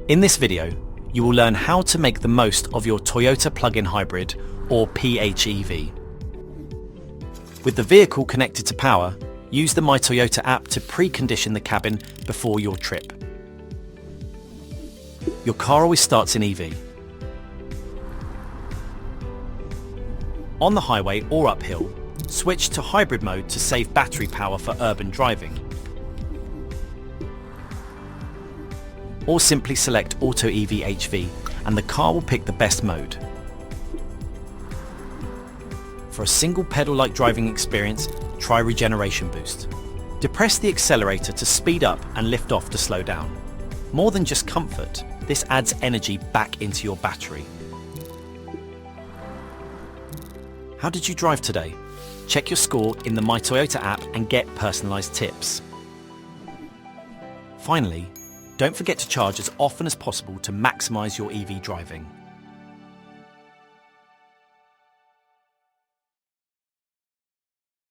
In this video, you will learn how to make the most of your Toyota plug-in hybrid or PHEV. With the vehicle connected to power, use the My Toyota app to precondition the cabin before your trip. Your car always starts in EV. On the highway or uphill, switch to hybrid mode to save battery power for urban driving. Or simply select Auto EV HV and the car will pick the best mode. For a single pedal-like driving experience, try Regeneration Boost. Depress the accelerator to speed up and lift off to slow down. More than just comfort, this adds energy back into your battery. How did you drive today? Check your score in the My Toyota app and get personalised tips. Finally, don't forget to charge as often as possible to maximise your EV driving.